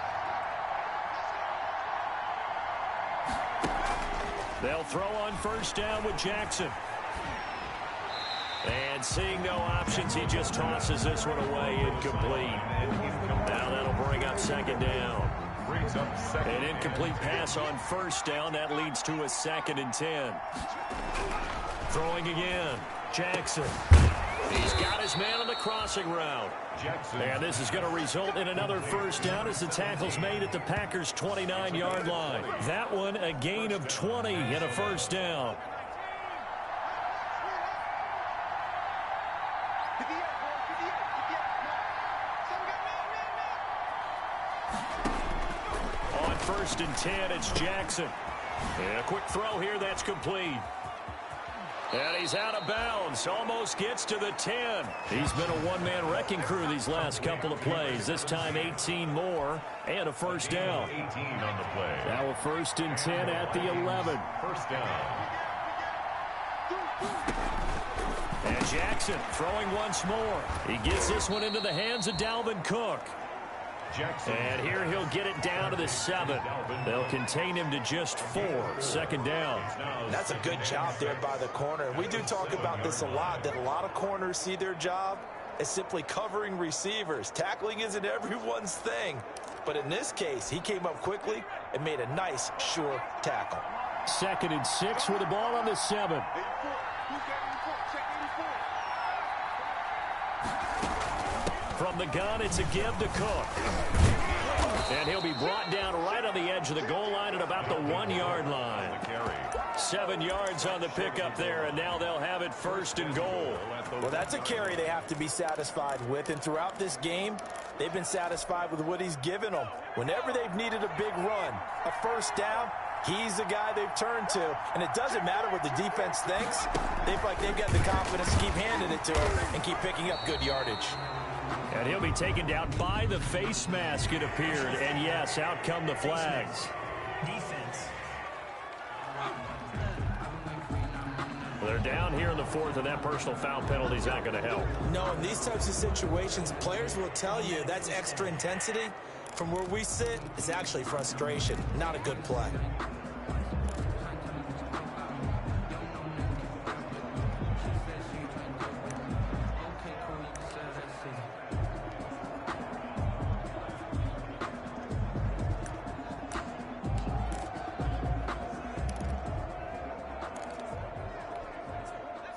S2: They'll throw on first down with Jackson. And seeing no options, he just tosses this one away, incomplete. Now that'll bring up second down. An incomplete pass on first down. That leads to a 2nd and 10. Throwing again. Jackson. He's got his man on the crossing route. And this is going to result in another first down as the tackle's made at the Packers' 29-yard line. That one a gain of 20 and a first down. On 1st and 10, it's Jackson. And a quick throw here, that's complete. And he's out of bounds, almost gets to the 10. He's been a one-man wrecking crew these last couple of plays. This time 18 more and a first down.
S1: 18 on the play.
S2: Now a 1st and 10 at the 11.
S1: First down.
S2: And Jackson throwing once more. He gets this one into the hands of Dalvin Cook.
S1: Jackson.
S2: And here he'll get it down to the 7. They'll contain him to just 4. Second down.
S3: That's a good job there by the corner. We do talk about this a lot, that a lot of corners see their job as simply covering receivers. Tackling isn't everyone's thing. But in this case, he came up quickly and made a nice, sure tackle.
S2: 2nd and 6 with the ball on the 7. From the gun, it's a give to Cook. And he'll be brought down right on the edge of the goal line at about the 1-yard line. 7 yards on the pickup there, and now they'll have it 1st and goal.
S3: Well, that's a carry they have to be satisfied with, and throughout this game, they've been satisfied with what he's given them. Whenever they've needed a big run, a first down, he's the guy they've turned to. And it doesn't matter what the defense thinks. They feel like they've got the confidence to keep handing it to him and keep picking up good yardage.
S2: And he'll be taken down by the face mask, it appeared. And yes, out come the flags.
S4: Defense.
S2: Well, they're down here in the 4th, and that personal foul penalty is not going to help.
S3: No, in these types of situations, players will tell you that's extra intensity. From where we sit, it's actually frustration, not a good play.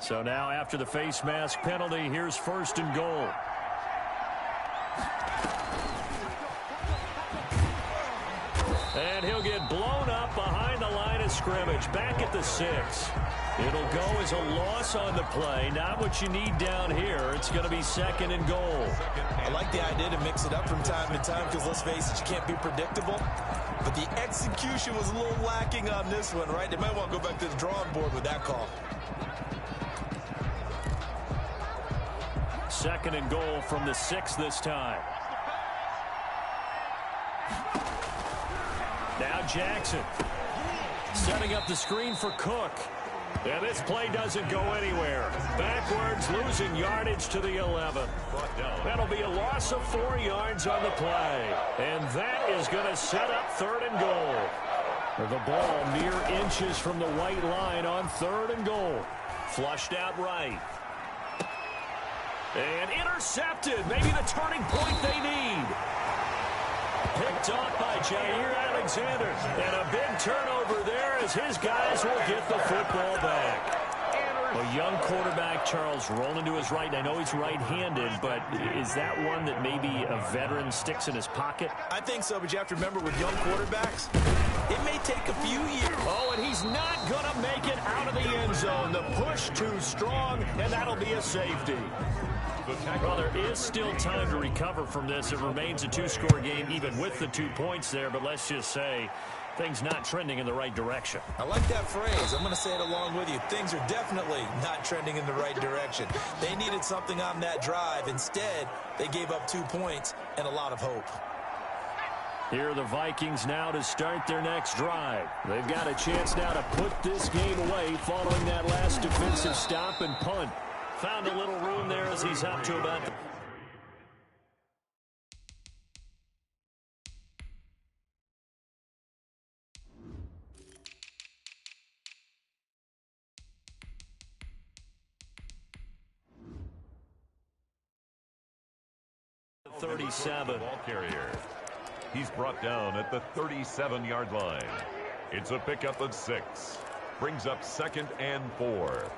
S2: So now after the face mask penalty, here's 1st and goal. And he'll get blown up behind the line of scrimmage, back at the 6. It'll go as a loss on the play. Not what you need down here. It's going to be 2nd and goal.
S3: I like the idea to mix it up from time to time because, let's face it, you can't be predictable. But the execution was a little lacking on this one, right? They might want to go back to the drawing board with that call.
S2: 2nd and goal from the 6 this time. Now Jackson setting up the screen for Cook. And this play doesn't go anywhere. Backwards, losing yardage to the 11. That'll be a loss of 4 yards on the play. And that is going to set up 3rd and goal. The ball mere inches from the white line on 3rd and goal. Flushed out right. And intercepted. Maybe the turning point they need. Picked off by Jair Alexander. And a big turnover there as his guys will get the football back. A young quarterback, Charles, rolling to his right. I know he's right-handed, but is that one that maybe a veteran sticks in his pocket?
S3: I think so, but you have to remember with young quarterbacks, it may take a few years.
S2: Oh, and he's not going to make it out of the end zone. The push too strong, and that'll be a safety. Well, there is still time to recover from this. It remains a 2-score game, even with the 2 points there. But let's just say things not trending in the right direction.
S3: I like that phrase. I'm going to say it along with you. Things are definitely not trending in the right direction. They needed something on that drive. Instead, they gave up 2 points and a lot of hope.
S2: Here are the Vikings now to start their next drive. They've got a chance now to put this game away following that last defensive stop and punt. Found a little room there as he's up to about... .37.
S1: Ball carrier. He's brought down at the 37-yard line. It's a pickup of 6. Brings up 2nd and 4.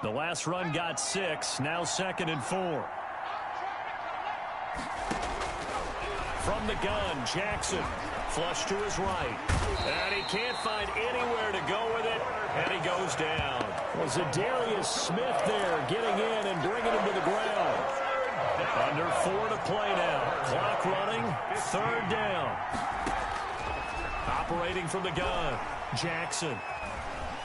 S2: The last run got 6. Now 2nd and 4. From the gun, Jackson. Flush to his right. And he can't find anywhere to go with it. And he goes down. Was Zadarius Smith there getting in and bringing him to the ground. Under 4 to play now. Clock running. 3rd down. Operating from the gun. Jackson.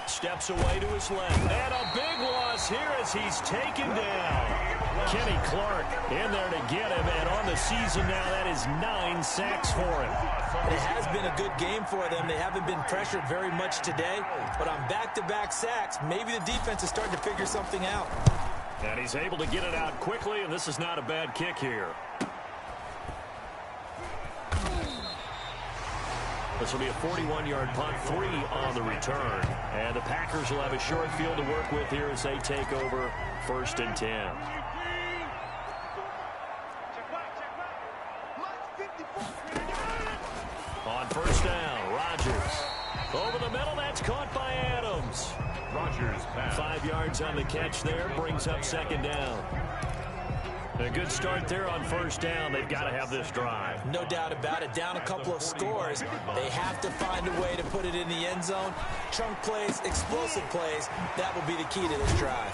S2: Steps away to his left. And a big loss here as he's taken down. Kenny Clark in there to get him. And on the season now, that is 9 sacks for him.
S3: It has been a good game for them. They haven't been pressured very much today. But on back-to-back sacks, maybe the defense is starting to figure something out.
S2: And he's able to get it out quickly, and this is not a bad kick here. This will be a 41-yard punt, 3 on the return. And the Packers will have a short field to work with here as they take over 1st and 10. On 1st down, Rodgers. Over the middle, that's caught by Adams.
S1: Rodgers pass.
S2: 5 yards on the catch there, brings up 2nd down. A good start there on 1st down. They've got to have this drive.
S3: No doubt about it. Down a couple of scores. They have to find a way to put it in the end zone. Chunk plays, explosive plays. That will be the key to this drive.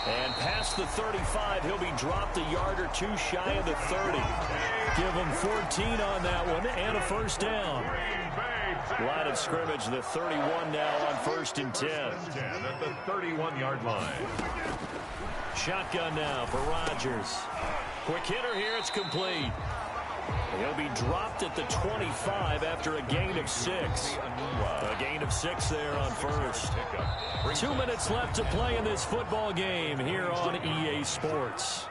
S2: And past the 35, he'll be dropped a yard or 2 shy of the 30. Give him 14 on that one and a 1st down. Line of scrimmage, the 31 now on 1st and 10.
S1: At the 31-yard line.
S2: Shotgun now for Rodgers. Quick hitter here, it's complete. He'll be dropped at the 25 after a gain of 6. A gain of 6 there on 1st. 2 minutes left to play in this football game here on EA Sports.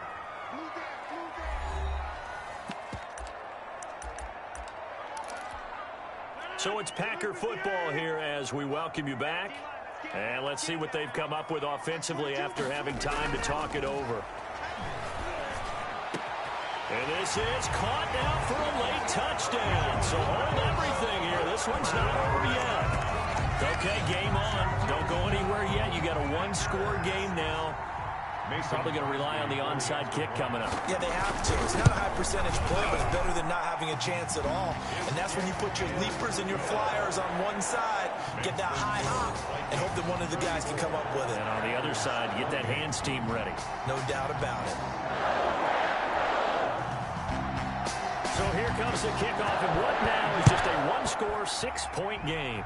S2: So it's Packer football here as we welcome you back. And let's see what they've come up with offensively after having time to talk it over. And this is caught now for a late touchdown. So hold everything here. This one's not over yet. Okay, game on. Don't go anywhere yet. You got a one-score game now. Probably going to rely on the onside kick coming up.
S3: Yeah, they have to. It's not a high percentage play, but it's better than not having a chance at all. And that's when you put your leapers and your flyers on one side, get that high hop, and hope that one of the guys can come up with it.
S2: And on the other side, get that hands team ready.
S3: No doubt about it.
S2: So here comes the kickoff, and what now is just a one-score, 6-point game.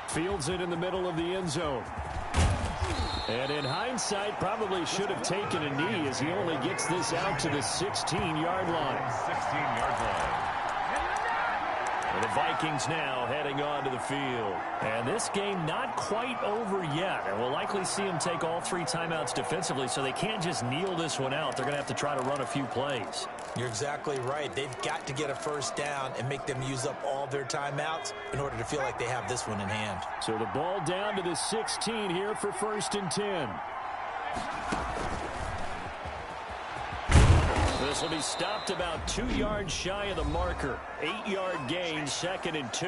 S2: Fields it in the middle of the end zone. And in hindsight, probably should have taken a knee as he only gets this out to the 16-yard line.
S1: 16-yard line.
S2: And the Vikings now heading on to the field. And this game not quite over yet. And we'll likely see them take all 3 timeouts defensively, so they can't just kneel this one out. They're going to have to try to run a few plays.
S3: You're exactly right. They've got to get a first down and make them use up all their timeouts in order to feel like they have this one in hand.
S2: So the ball down to the 16 here for 1st and 10. This will be stopped about 2 yards shy of the marker. 8-yard gain, 2nd and 2.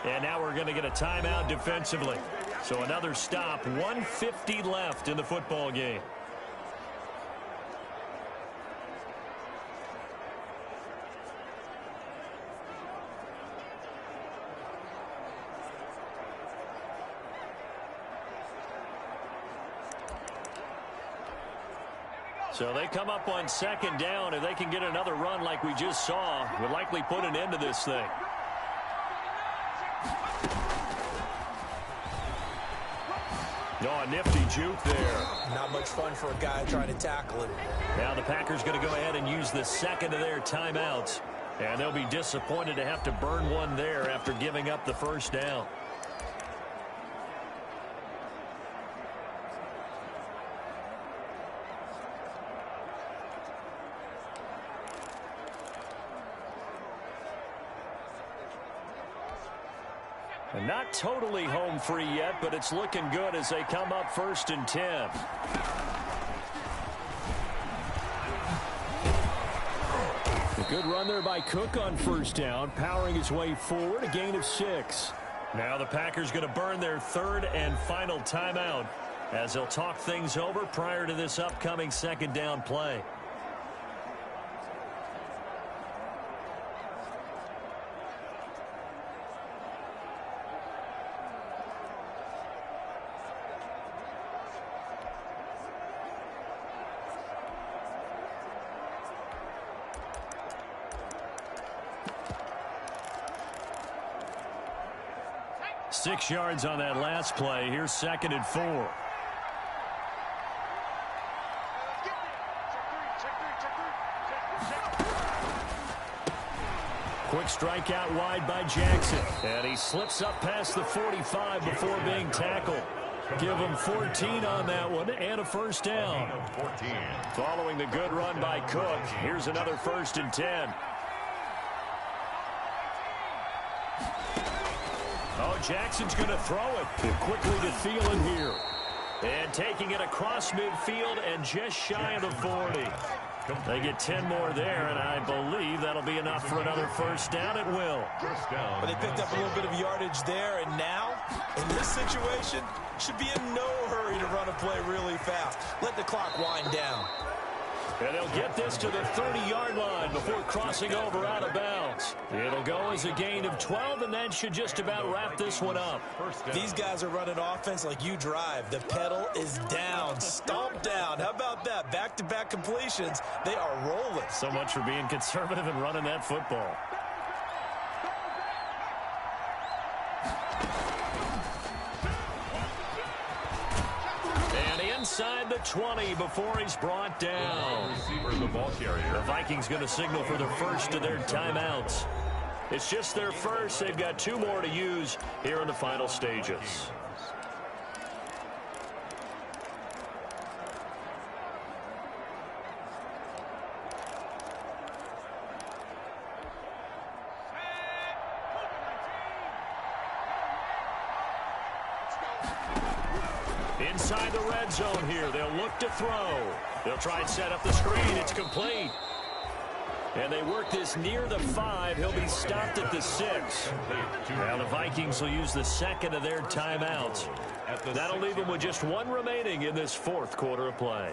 S2: And now we're going to get a timeout defensively. So another stop, 1:50 left in the football game. So they come up on 2nd down. If they can get another run like we just saw, would likely put an end to this thing. Oh, a nifty juke there.
S3: Not much fun for a guy trying to tackle him.
S2: Now the Packers going to go ahead and use the 2nd of their timeouts. And they'll be disappointed to have to burn one there after giving up the first down. And not totally home free yet, but it's looking good as they come up 1st and 10. A good run there by Cook on 1st down, powering his way forward, a gain of 6. Now the Packers going to burn their 3rd and final timeout as they'll talk things over prior to this upcoming 2nd down play. Six yards on that last play. Here's 2nd and 4. Quick strike out wide by Jackson. And he slips up past the 45 before being tackled. Give him 14 on that one and a first down.
S1: 14.
S2: Following the good run by Cook, here's another 1st and 10. Oh, Jackson's going to throw it quickly to Thielen here. And taking it across midfield and just shy of the 40. They get 10 more there, and I believe that'll be enough for another first down. It will.
S3: But they picked up a little bit of yardage there, and now, in this situation, should be in no hurry to run a play really fast. Let the clock wind down.
S2: And they'll get this to the 30-yard line before crossing over out of bounds. It'll go as a gain of 12, and that should just about wrap this one up.
S3: These guys are running offense like you drive. The pedal is down, stomp down. How about that? Back-to-back completions. They are rolling.
S2: So much for being conservative and running that football. Inside the 20 before he's brought down.
S1: Receiver, the ball carrier.
S2: The Vikings going to signal for the first of their timeouts. It's just their first. They've got 2 more to use here in the final stages. Inside the red zone here. They'll look to throw. They'll try and set up the screen. It's complete. And they work this near the 5. He'll be stopped at the 6. Now the Vikings will use the second of their timeouts. That'll leave them with just one remaining in this fourth quarter of play.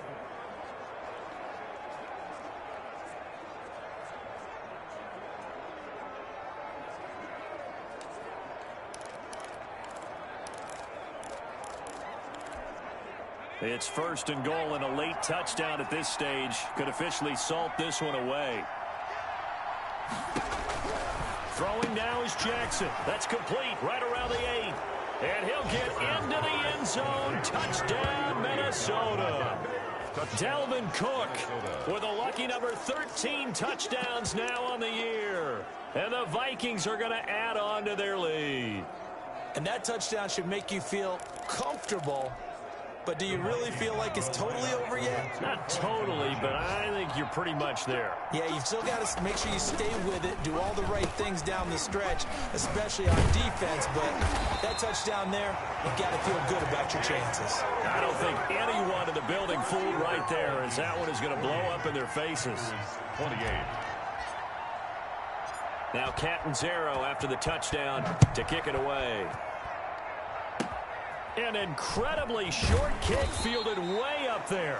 S2: It's first and goal and a late touchdown at this stage. Could officially salt this one away. Throwing now is Jackson. That's complete right around the 8. And he'll get into the end zone. Touchdown, Minnesota. Dalvin Cook with a lucky number 13 touchdowns now on the year. And the Vikings are going to add on to their lead.
S3: And that touchdown should make you feel comfortable. But do you really feel like it's totally over yet?
S2: Not totally, but I think you're pretty much there.
S3: Yeah, you've still got to make sure you stay with it, do all the right things down the stretch, especially on defense. But that touchdown there, you've got to feel good about your chances.
S2: I don't think anyone in the building fooled right there, as that one is going to blow up in their faces.
S1: 28.
S2: Now Catanzaro after the touchdown to kick it away. An incredibly short kick fielded way up there.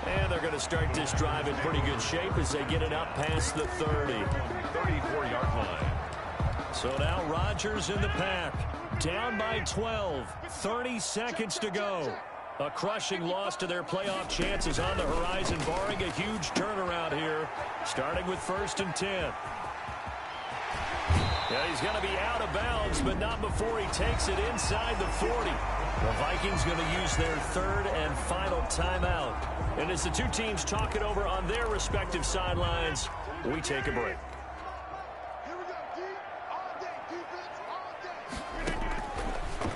S2: And they're going to start this drive in pretty good shape as they get it up past the 30.
S1: 34-yard line.
S2: So now Rodgers in the pack. Down by 12. 30 seconds to go. A crushing loss to their playoff chances on the horizon, barring a huge turnaround here. Starting with 1st and 10. Yeah, he's going to be out of bounds, but not before he takes it inside the 40. The Vikings going to use their third and final timeout. And as the two teams talk it over on their respective sidelines, we take a break.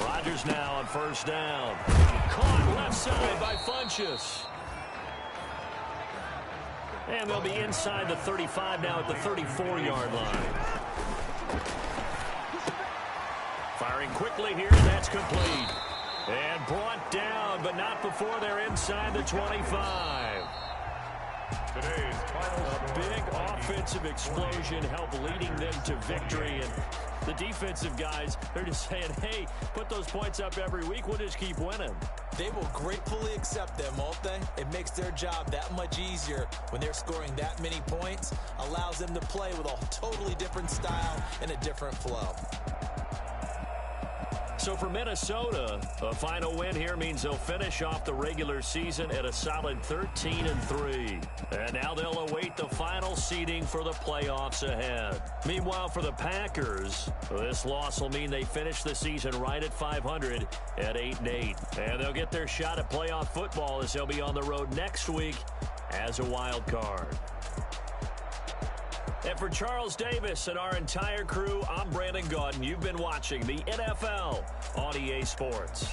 S2: Rodgers now on 1st down. Caught left side by Funchess. And they'll be inside the 35 now at the 34-yard line. Firing quickly here, that's complete. And brought down, but not before they're inside the 25.
S1: Today's final
S2: A big offensive explosion helped leading them to victory. And the defensive guys, they're just saying, hey, put those points up every week. We'll just keep winning.
S3: They will gratefully accept them, won't they? It makes their job that much easier when they're scoring that many points. Allows them to play with a totally different style and a different flow.
S2: So for Minnesota, a final win here means they'll finish off the regular season at a solid 13-3. And now they'll await the final seeding for the playoffs ahead. Meanwhile, for the Packers, this loss will mean they finish the season right at 500 at 8-8. And they'll get their shot at playoff football as they'll be on the road next week as a wild card. And for Charles Davis and our entire crew, I'm Brandon Gaudin. You've been watching the NFL on EA Sports.